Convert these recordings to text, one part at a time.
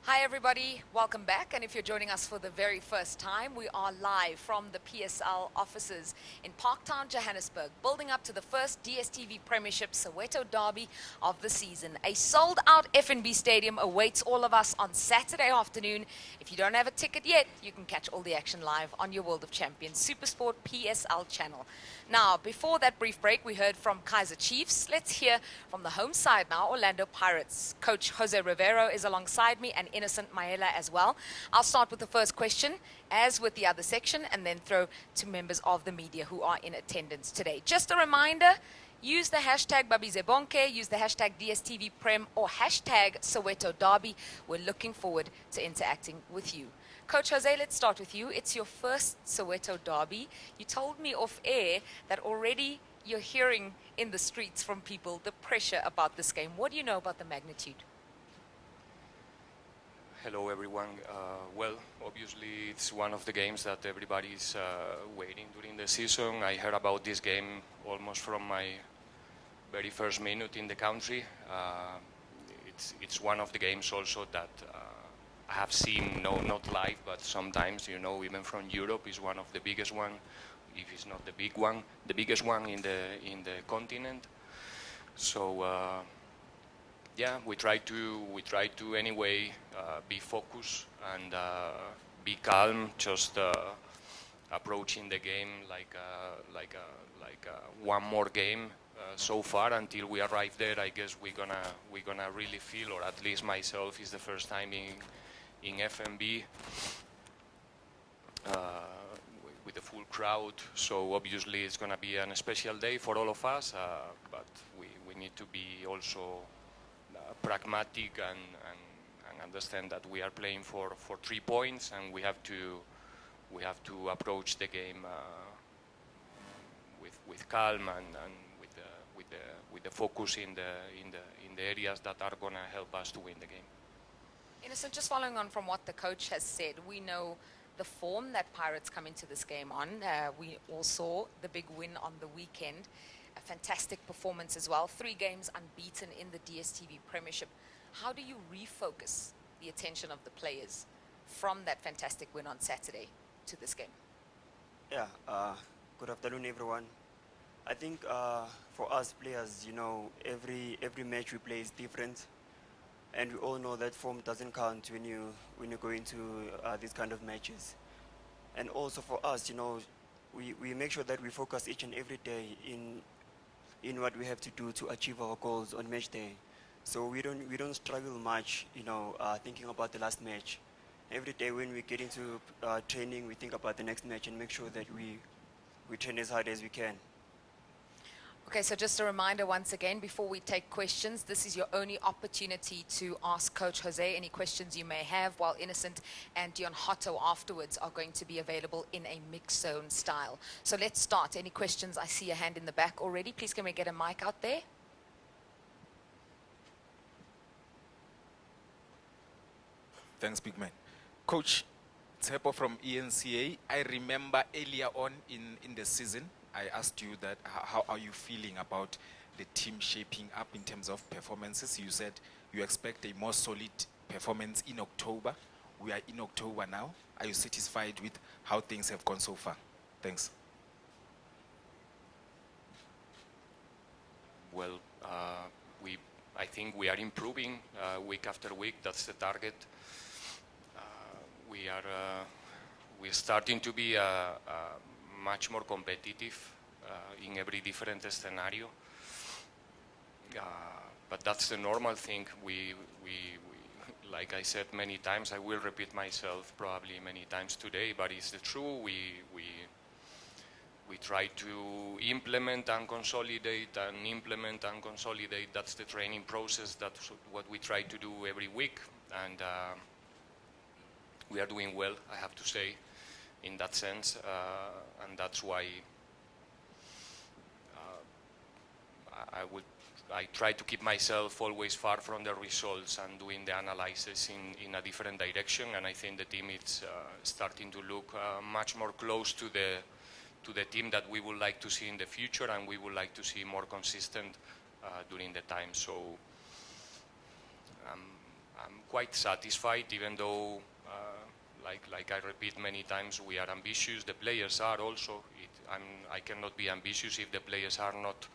Hi everybody, welcome back, and if you're joining us for the very first time, we are live from the PSL offices in Parktown, Johannesburg, building up to the first DStv Premiership Soweto derby of the season. A sold-out FNB Stadium awaits all of us on Saturday afternoon. If you don't have a ticket yet, you can catch all the action live on your World of Champions SuperSport PSL channel. Now, before that brief break, we heard from Kaizer Chiefs. Let's hear from the home side now, Orlando Pirates. Coach José Riveiro is alongside me, and Innocent Maela as well. I'll start with the first question, as with the other section, and then throw to members of the media who are in attendance today. Just a reminder, use the hashtag Babizebonke, use the hashtag DStvPrem, or hashtag Soweto Derby. We're looking forward to interacting with you. Coach José, let's start with you. It's your first Soweto derby. You told me off air that already you're hearing in the streets from people the pressure about this game. What do you know about the magnitude? Hello everyone. Well, obviously it's one of the games that everybody's waiting during the season. I heard about this game almost from my very first minute in the country. It's one of the games also that I have seen, no, not live, but sometimes, you know, even from Europe, is one of the biggest one, if it's not the big one, the biggest one in the continent. So. Yeah, we try to anyway be focused and be calm, just approaching the game like one more game so far until we arrive there. I guess we're gonna really feel, or at least myself, is the first time in FNB with the full crowd. So obviously it's gonna be a special day for all of us, but we need to be also pragmatic and understand that we are playing for 3 points, and we have to approach the game with calm and with the focus in the areas that are gonna help us to win the game. Innocent, just following on from what the coach has said, we know the form that Pirates come into this game on. We all saw the big win on the weekend. A fantastic performance as well. 3 games unbeaten in the DStv Premiership. How do you refocus the attention of the players from that fantastic win on Saturday to this game? Yeah, good afternoon everyone. I think for us players, you know, every match we play is different, and we all know that form doesn't count when you go into these kind of matches. And also for us, you know, we make sure that we focus each and every day in what we have to do to achieve our goals on match day. So we don't struggle much, you know, thinking about the last match. Every day when we get into training, we think about the next match and make sure that we train as hard as we can. Okay, so just a reminder once again, before we take questions, this is your only opportunity to ask Coach José any questions you may have, while Innocent and Dion Hotto afterwards are going to be available in a mix zone style. So let's start. Any questions? I see a hand in the back already. Please, can we get a mic out there? Thanks, big man. Coach Tsepo from ENCA, I remember earlier on in the season, I asked you that how are you feeling about the team shaping up in terms of performances. You said you expect a more solid performance in October. We are in October now. Are you satisfied with how things have gone so far? Thanks. Well, I think we are improving week after week. That's the target. We're starting to be much more competitive in every different scenario. But that's the normal thing. We like I said many times, I will repeat myself probably many times today, but it's the truth. We try to implement and consolidate and implement and consolidate. That's the training process. That's what we try to do every week, and we are doing well, I have to say, in that sense, and that's why I try to keep myself always far from the results and doing the analysis in a different direction, and I think the team is starting to look much more close to the team that we would like to see in the future, and we would like to see more consistent during the time. So I'm quite satisfied, even though, like I repeat many times, we are ambitious. The players are also. I cannot be ambitious if the players are not,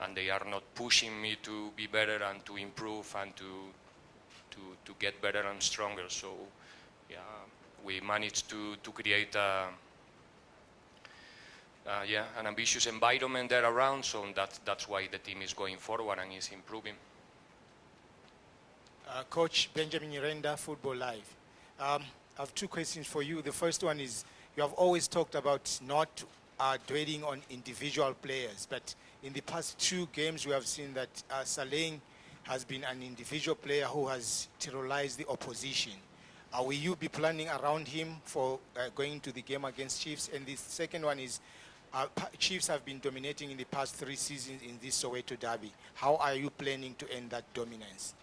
and they are not pushing me to be better and to improve and to get better and stronger. So, yeah, we managed to create an ambitious environment there around. So that's why the team is going forward and is improving. Coach Benjamin Nyirenda, Football Live. I have two questions for you. The first one is, you have always talked about not dwelling on individual players, but in the past 2 games we have seen that Saleng has been an individual player who has terrorized the opposition. Will you be planning around him for going to the game against Chiefs? And the second one is, Chiefs have been dominating in the past 3 seasons in this Soweto derby. How are you planning to end that dominance?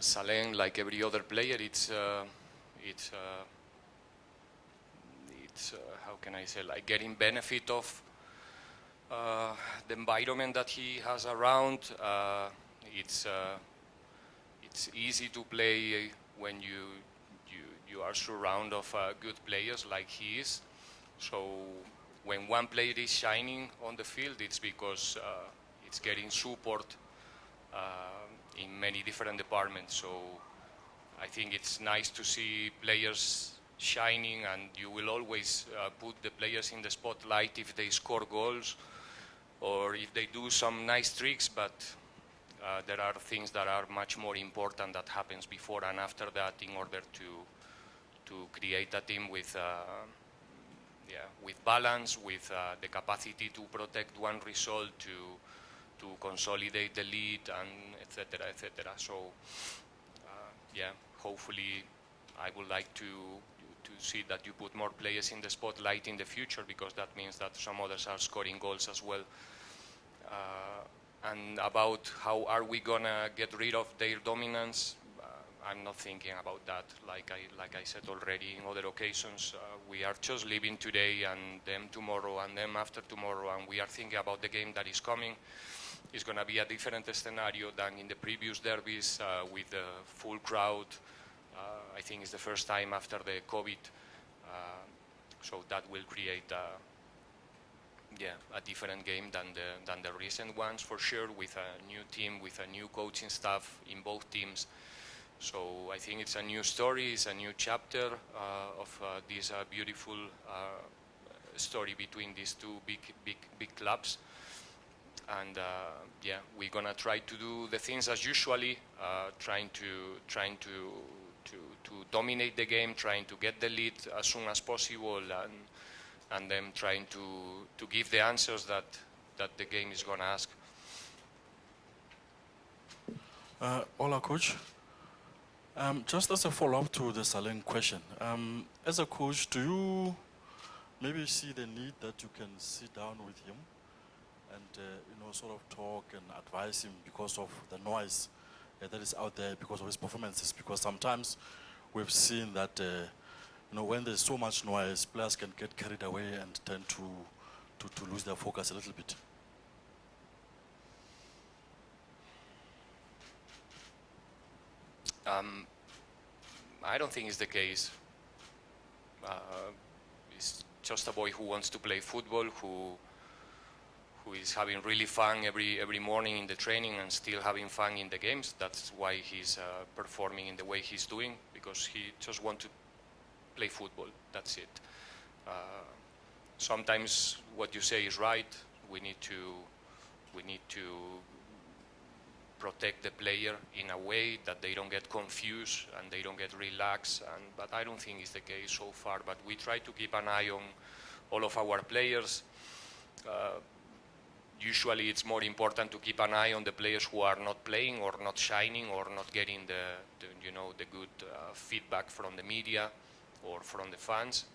Saleng, like every other player, it's how can I say, like getting benefit of the environment that he has around. It's easy to play when you are surrounded of good players like he is. So when one player is shining on the field, it's because it's getting support in many different departments. So I think it's nice to see players shining, and you will always put the players in the spotlight if they score goals or if they do some nice tricks, but there are things that are much more important that happens before and after that in order to create a team with balance, with the capacity to protect one result, to consolidate the lead, and etc., etc. So, hopefully, I would like to see that you put more players in the spotlight in the future, because that means that some others are scoring goals as well. And about how are we gonna get rid of their dominance, I'm not thinking about that. Like I said already in other occasions, we are just living today and them tomorrow and them after tomorrow, and we are thinking about the game that is coming. It's going to be a different scenario than in the previous derbies with the full crowd. I think it's the first time after the COVID. So that will create a different game than the recent ones, for sure, with a new team, with a new coaching staff in both teams. So I think it's a new story, it's a new chapter of this beautiful story between these 2 big clubs. And we're gonna try to do the things as usually, trying to dominate the game, trying to get the lead as soon as possible, and then trying to give the answers that the game is gonna ask. Hola, coach. Just as a follow-up to the Saleng question, as a coach, do you maybe see the need that you can sit down with him and sort of talk and advise him because of the noise that is out there, because of his performances? Because sometimes we've seen that when there's so much noise, players can get carried away and tend to lose their focus a little bit. I don't think it's the case. He's just a boy who wants to play football, who is having really fun every morning in the training and still having fun in the games. That's why he's performing in the way he's doing, because he just wants to play football. That's it. Sometimes what you say is right. We need to protect the player in a way that they don't get confused and they don't get relaxed. But I don't think it's the case so far. But we try to keep an eye on all of our players. Usually it's more important to keep an eye on the players who are not playing or not shining or not getting the good feedback from the media or from the fans.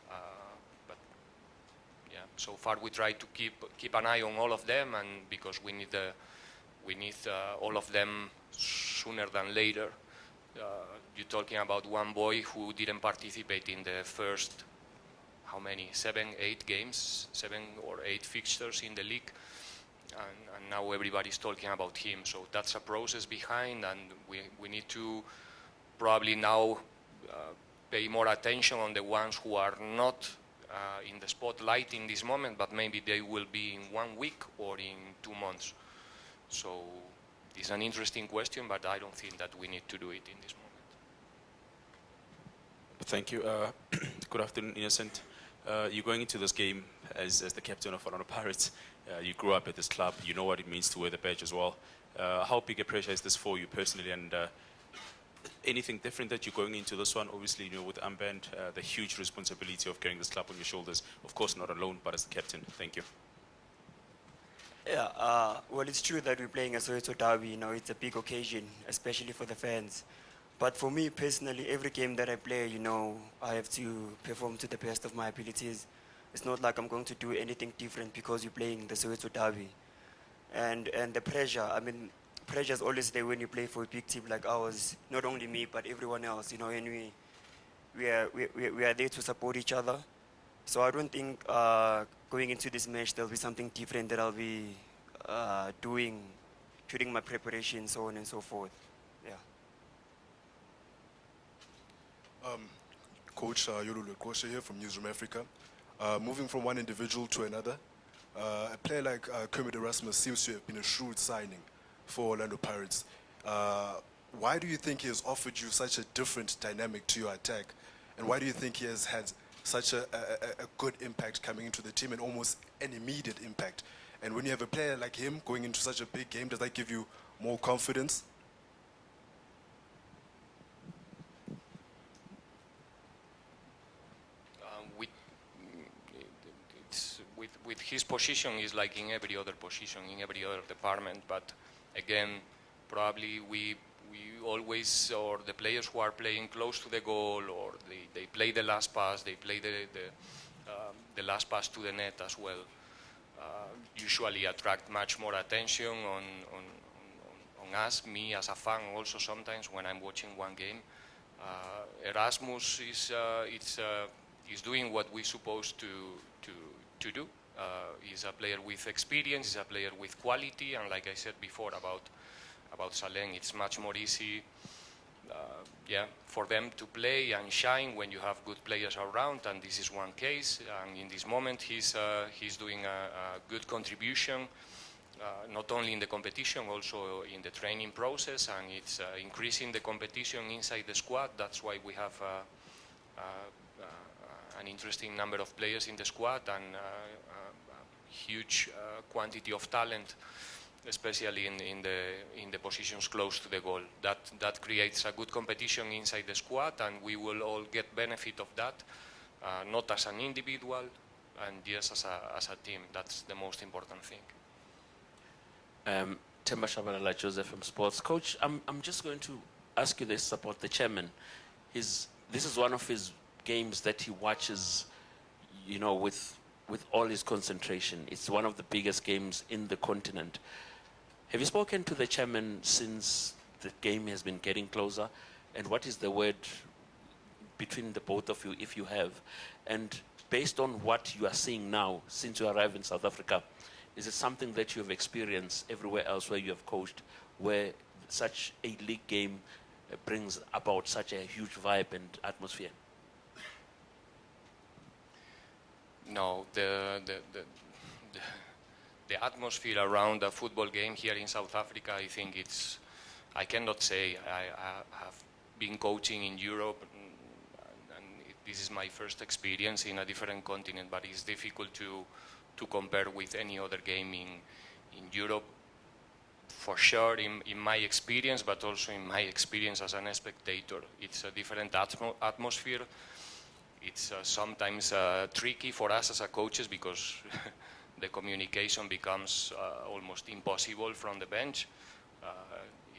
But so far we try to keep an eye on all of them, and because we need all of them sooner than later. You're talking about one boy who didn't participate in the first, how many, 7, 8 games, 7 or 8 fixtures in the league. and now everybody's talking about him. So that's a process behind, and we need to probably now pay more attention on the ones who are not in the spotlight in this moment, but maybe they will be in 1 week or in 2 months. So it's an interesting question, but I don't think that we need to do it in this moment. Thank you. Good afternoon, Innocent. You're going into this game as the captain of Orlando Pirates. You grew up at this club. You know what it means to wear the badge as well. How big a pressure is this for you personally, and anything different that you're going into this one? Obviously, you know, with armband, the huge responsibility of carrying this club on your shoulders. Of course, not alone, but as the captain. Thank you. Yeah, well, it's true that we're playing a Soweto derby. You know, it's a big occasion, especially for the fans. But for me personally, every game that I play, you know, I have to perform to the best of my abilities. It's not like I'm going to do anything different because you're playing the Soweto derby. And the pressure, I mean, pressure is always there when you play for a big team like ours. Not only me, but everyone else, you know, and we are there to support each other. So I don't think going into this match there'll be something different that I'll be doing during my preparation, so on and so forth. Yeah. Coach Yolulu Koshe here from Newsroom Africa. Moving from one individual to another, a player like Kermit Erasmus seems to have been a shrewd signing for Orlando Pirates. Why do you think he has offered you such a different dynamic to your attack? And why do you think he has had such a good impact coming into the team and almost an immediate impact? And when you have a player like him going into such a big game, does that give you more confidence? With his position is like in every other position, in every other department. But again, probably we always, or the players who are playing close to the goal, or they play the last pass, they play the last pass to the net as well, usually attract much more attention on us, me as a fan also sometimes when I'm watching one game. Erasmus is doing what we're supposed to do. He's a player with experience, he's a player with quality, and like I said before about Saleng, it's much more easy for them to play and shine when you have good players around, and this is one case. And in this moment, he's doing a good contribution, not only in the competition, also in the training process, and it's increasing the competition inside the squad. That's why we have an interesting number of players in the squad and huge quantity of talent, especially in the positions close to the goal. That creates a good competition inside the squad, and we will all get benefit of that, not as an individual, and yes, as a team. That's the most important thing. Temba Shabalala, José from Sports. Coach, I'm just going to ask you this about the chairman. This is one of his games that he watches, you know, with all his concentration. It's one of the biggest games in the continent. Have you spoken to the chairman since the game has been getting closer? And what is the word between the both of you, if you have? And based on what you are seeing now, since you arrived in South Africa, is it something that you have experienced everywhere else where you have coached, where such a league game brings about such a huge vibe and atmosphere? No, the atmosphere around a football game here in South Africa, I think I cannot say. I have been coaching in Europe, and this is my first experience in a different continent, but it's difficult to compare with any other game in Europe, for sure, in my experience, but also in my experience as a spectator. It's a different atmosphere. It's sometimes tricky for us as a coaches because the communication becomes almost impossible from the bench.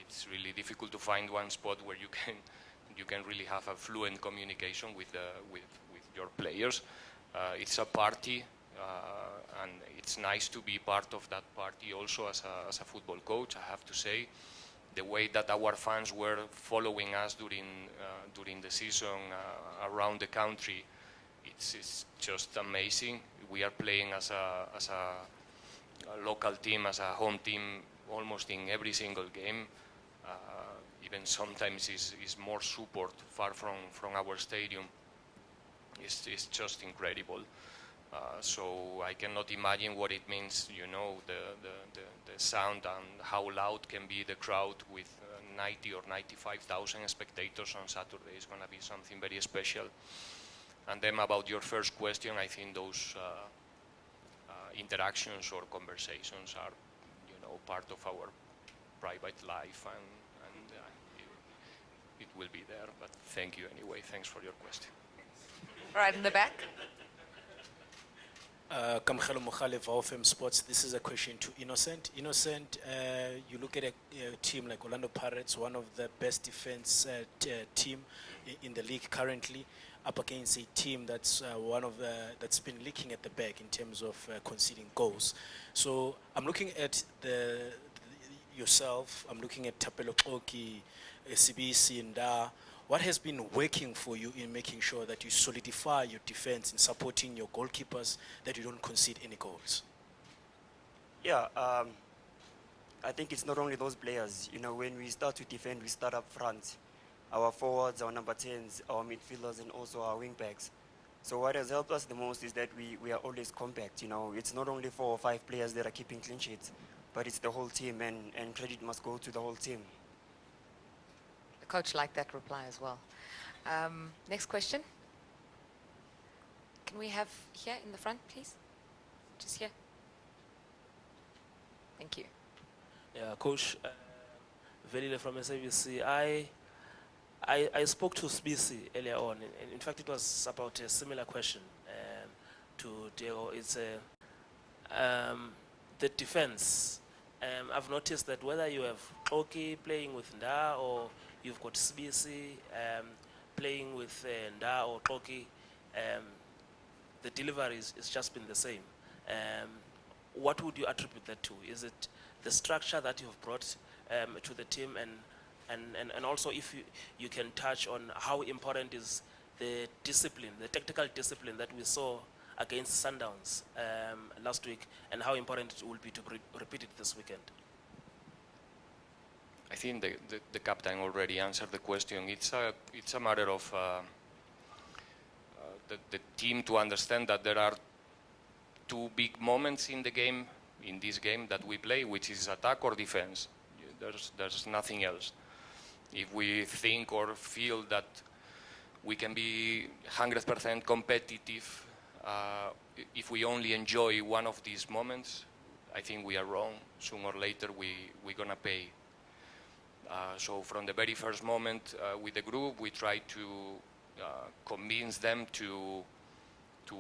It's really difficult to find one spot where you can really have a fluent communication with your players. It's a party, and it's nice to be part of that party also as a football coach, I have to say. The way that our fans were following us during the season around the country, it's just amazing. We are playing as local team as a home team almost in every single game. Even sometimes is more support far from our stadium. It's just incredible. So I cannot imagine what it means, you know, the sound and how loud can be the crowd with 90 or 95,000 spectators on Saturday. It's going to be something very special. And then about your first question, I think those interactions or conversations are, you know, part of our private life, and it will be there. But thank you anyway. Thanks for your question. Right in the back. Kamkhelo Mokhalef of FM Sports. This is a question to Innocent. Innocent, you look at a team like Orlando Pirates, one of the best defense team in the league currently, up against a team that's that's been leaking at the back in terms of conceding goals. So I'm looking at yourself. I'm looking at Tapelo Oki, CBC, and what has been working for you in making sure that you solidify your defense in supporting your goalkeepers, that you don't concede any goals? Yeah, I think it's not only those players. You know, when we start to defend, we start up front. Our forwards, our number 10s, our midfielders, and also our wing backs. So what has helped us the most is that we are always compact. You know, it's not only 4 or 5 players that are keeping clean sheets, but it's the whole team, and credit must go to the whole team. The coach liked that reply as well. Next question. Can we have here in the front, please? Just here. Thank you. Yeah, Coach, Velile from SABC. I spoke to SBC earlier on. In fact, it was about a similar question to Diego. It's the defense. I've noticed that whether you have Oki playing with Nda or you've got SBC playing with Nda or Oki, the delivery is just been the same. What would you attribute that to? Is it the structure that you've brought to the team, and also if you can touch on how important is the discipline, the tactical discipline that we saw against Sundowns last week, and how important it will be to repeat it this weekend? I think the captain already answered the question. It's a matter of the team to understand that there are 2 big moments in the game, in this game that we play, which is attack or defense. There's nothing else. If we think or feel that we can be 100% competitive, if we only enjoy one of these moments, I think we are wrong. Sooner or later, we're gonna pay. So from the very first moment with the group, we try to convince them to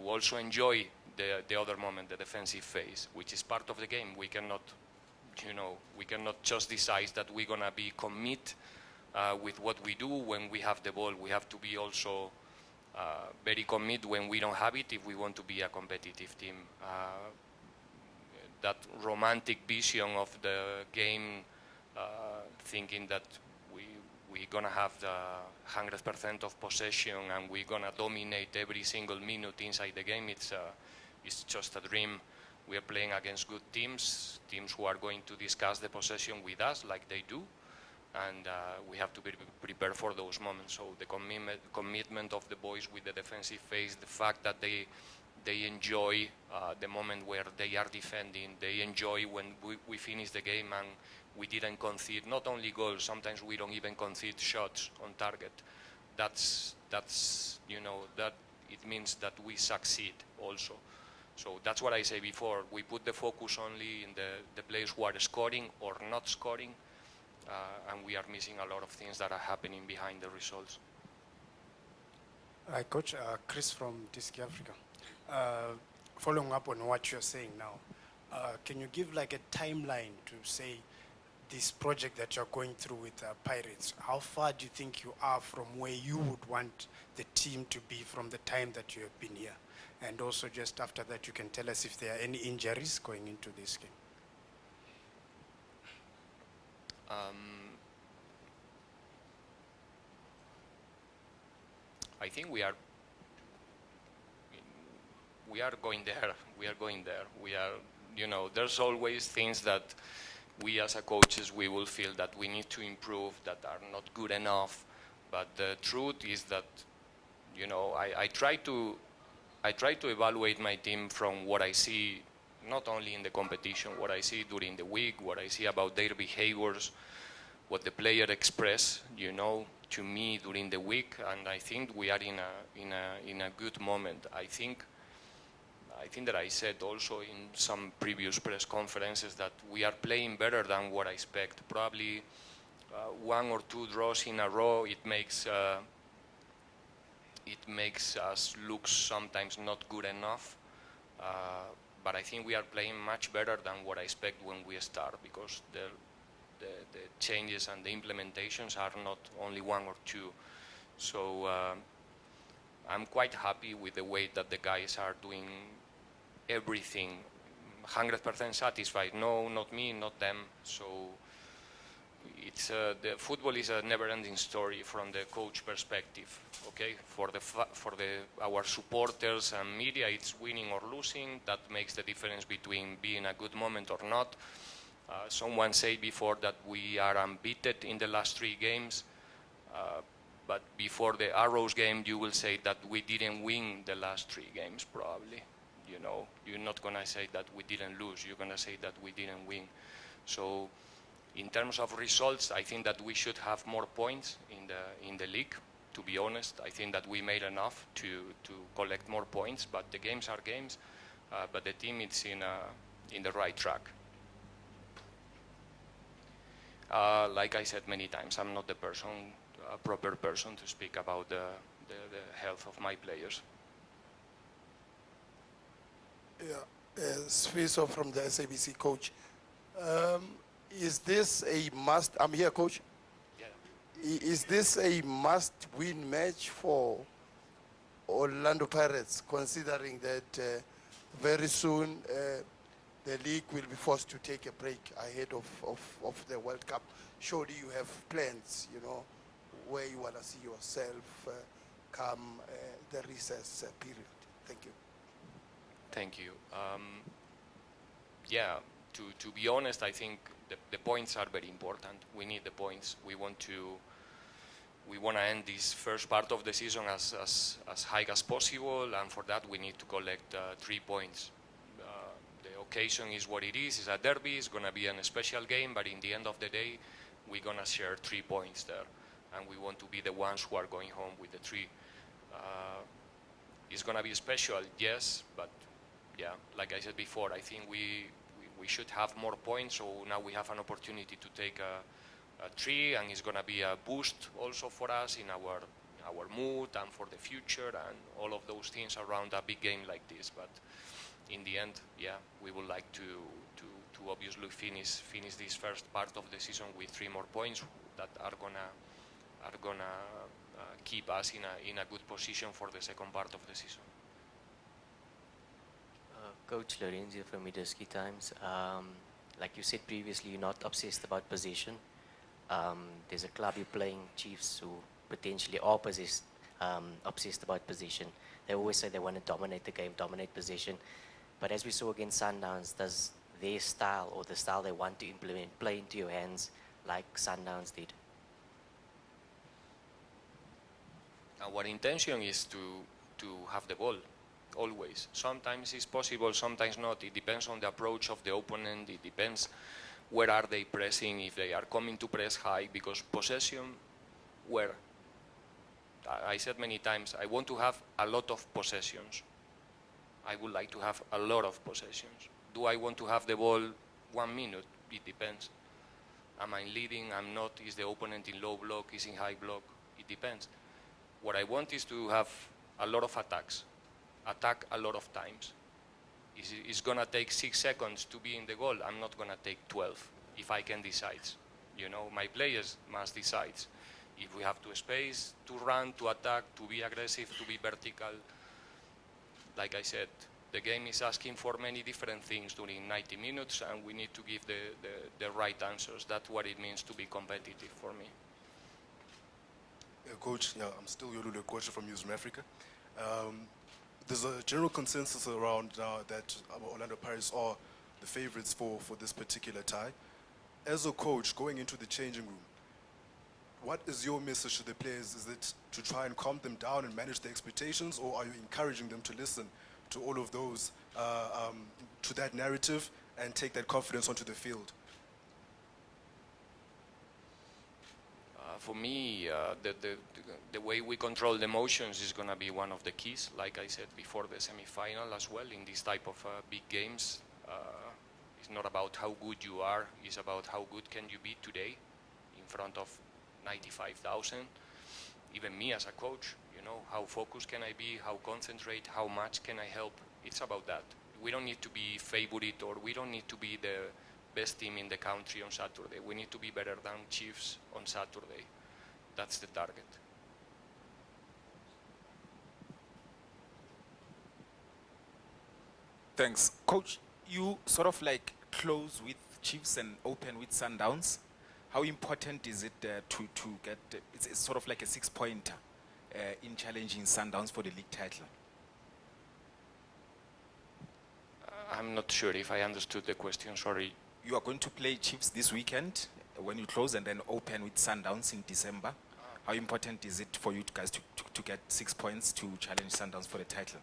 also enjoy the other moment, the defensive phase, which is part of the game. We cannot, you know, we cannot just decide that we're gonna be commit with what we do when we have the ball. We have to be also very commit when we don't have it if we want to be a competitive team. That romantic vision of the game, thinking that we're gonna have the 100% of possession and we're gonna dominate every single minute inside the game, it's just a dream. We are playing against good teams who are going to discuss the possession with us like they do, and we have to be prepared for those moments. So the commitment of the boys with the defensive phase, the fact that they enjoy the moment where they are defending, they enjoy when we finish the game and we didn't concede not only goals, sometimes we don't even concede shots on target. That's you know, that it means that we succeed also. So that's what I say before. We put the focus only in the players who are scoring or not scoring, and we are missing a lot of things that are happening behind the results. Hi, Coach. Chris from DStv Africa. Following up on what you're saying now, can you give like a timeline to say this project that you're going through with Pirates? How far do you think you are from where you would want the team to be from the time that you have been here? And also just after that, you can tell us if there are any injuries going into this game. I think we are going there. We are going there. you know, there's always things that we as a coaches, we will feel that we need to improve, that are not good enough. But the truth is that, you know, I try to evaluate my team from what I see, not only in the competition, what I see during the week, what I see about their behaviors, what the player express, you know, to me during the week, and I think we are in a good moment. I think that I said also in some previous press conferences that we are playing better than what I expect. Probably one or two draws in a row, it makes us look sometimes not good enough. But I think we are playing much better than what I expect when we start, because the changes and the implementations are not only one or two. So I'm quite happy with the way that the guys are doing everything. 100% satisfied. No, not me, not them. So it's the football is a never-ending story from the coach perspective. Okay, for our supporters and media, it's winning or losing. That makes the difference between being a good moment or not. Someone said before that we are unbeaten in the last 3 games, but before the Arrows game, you will say that we didn't win the last 3 games, probably. You know, you're not gonna say that we didn't lose. You're gonna say that we didn't win. So, in terms of results, I think that we should have more points in the league. To be honest, I think that we made enough to collect more points. But the games are games. But the team is in the right track. Like I said many times, I'm not the proper person to speak about the health of my players. Yeah, Sfiso from the SABC, coach. Is this a must? I'm here, coach. Yeah. Is this a must-win match for Orlando Pirates, considering that very soon the league will be forced to take a break ahead of the World Cup? Surely you have plans, you know, where you want to see yourself come the recess period. Thank you. Thank you. Yeah, to be honest, I think the points are very important. We need the points. We want to end this first part of the season as high as possible, and for that we need to collect 3 points. The occasion is what it is. It's a derby. It's going to be a special game, but in the end of the day, we're going to share 3 points there, and we want to be the ones who are going home with the 3. It's going to be special, yes, but yeah, like I said before, I think we should have more points, so now we have an opportunity to take a 3, and it's going to be a boost also for us in our mood and for the future and all of those things around a big game like this. But in the end, yeah, we would like to obviously finish this first part of the season with 3 more points that are gonna keep us in a good position for the second part of the season. Coach Lorenzo from Midoski Times. Like you said previously, you're not obsessed about possession. There's a club you're playing, Chiefs, who potentially are obsessed about possession. They always say they want to dominate the game, dominate possession. But as we saw against Sundowns, does their style or the style they want to implement play into your hands like Sundowns did? Our intention is to have the ball. Always. Sometimes it's possible, sometimes not. It depends on the approach of the opponent. It depends where are they pressing, if they are coming to press high, because possession, where? I said many times, I want to have a lot of possessions. I would like to have a lot of possessions. Do I want to have the ball 1 minute? It depends. Am I leading? I'm not. Is the opponent in low block? Is in high block? It depends. What I want is to have a lot of attacks. Attack a lot of times. It's gonna take 6 seconds to be in the goal. I'm not gonna take 12 if I can decide. You know, my players must decide. If we have to space, to run, to attack, to be aggressive, to be vertical. Like I said, the game is asking for many different things during 90 minutes, and we need to give the right answers. That's what it means to be competitive for me. Yeah, Coach, yeah, I'm still Yolule, coach from Newsroom Africa. There's a general consensus around now that Orlando Pirates are the favorites for this particular tie. As a coach, going into the changing room, what is your message to the players? Is it to try and calm them down and manage their expectations, or are you encouraging them to listen to all of those, to that narrative and take that confidence onto the field? For me, the way we control the emotions is going to be one of the keys, like I said before the semi-final as well, in this type of big games. It's not about how good you are, it's about how good can you be today in front of 95,000. Even me as a coach, you know, how focused can I be, how concentrate, how much can I help? It's about that. We don't need to be favorite, or we don't need to be the best team in the country on Saturday. We need to be better than Chiefs on Saturday. That's the target. Thanks. Coach, you sort of like close with Chiefs and open with Sundowns. How important is it to get, it's sort of like a 6-pointer in challenging Sundowns for the league title? I'm not sure if I understood the question, sorry. You are going to play Chiefs this weekend when you close, and then open with Sundowns in December. How important is it for you guys to get 6 points to challenge Sundowns for the title?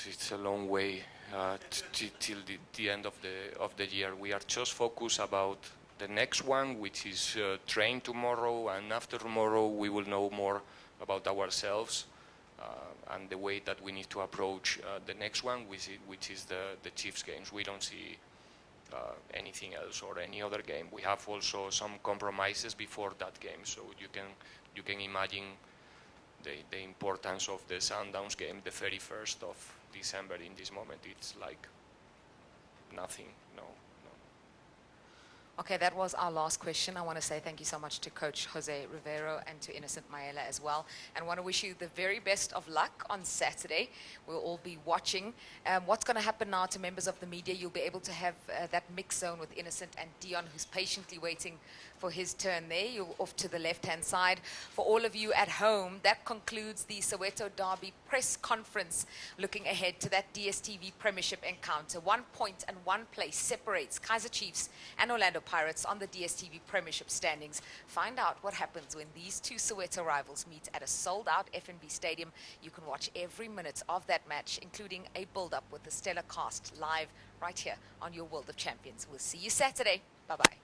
It's a long way till the end of the year. We are just focused about the next one, which is train tomorrow, and after tomorrow we will know more about ourselves and the way that we need to approach the next one, which is the Chiefs games. We don't see anything else or any other game. We have also some compromises before that game, so you can imagine the importance of the Sundowns game, the 31st of December. In this moment, it's like nothing. No. Okay, that was our last question. I want to say thank you so much to Coach José Riveiro and to Innocent Maela as well. And want to wish you the very best of luck on Saturday. We'll all be watching. What's going to happen now to members of the media, you'll be able to have that mix zone with Innocent and Dion, who's patiently waiting for his turn there. You're off to the left-hand side. For all of you at home, that concludes the Soweto Derby press conference looking ahead to that DStv Premiership encounter. 1 point and 1 place separates Kaizer Chiefs and Orlando Pirates on the DStv Premiership standings. Find out what happens when these two Soweto rivals meet at a sold-out FNB Stadium. You can watch every minute of that match, including a build-up with the stellar cast live right here on your World of Champions. We'll see you Saturday. Bye-bye.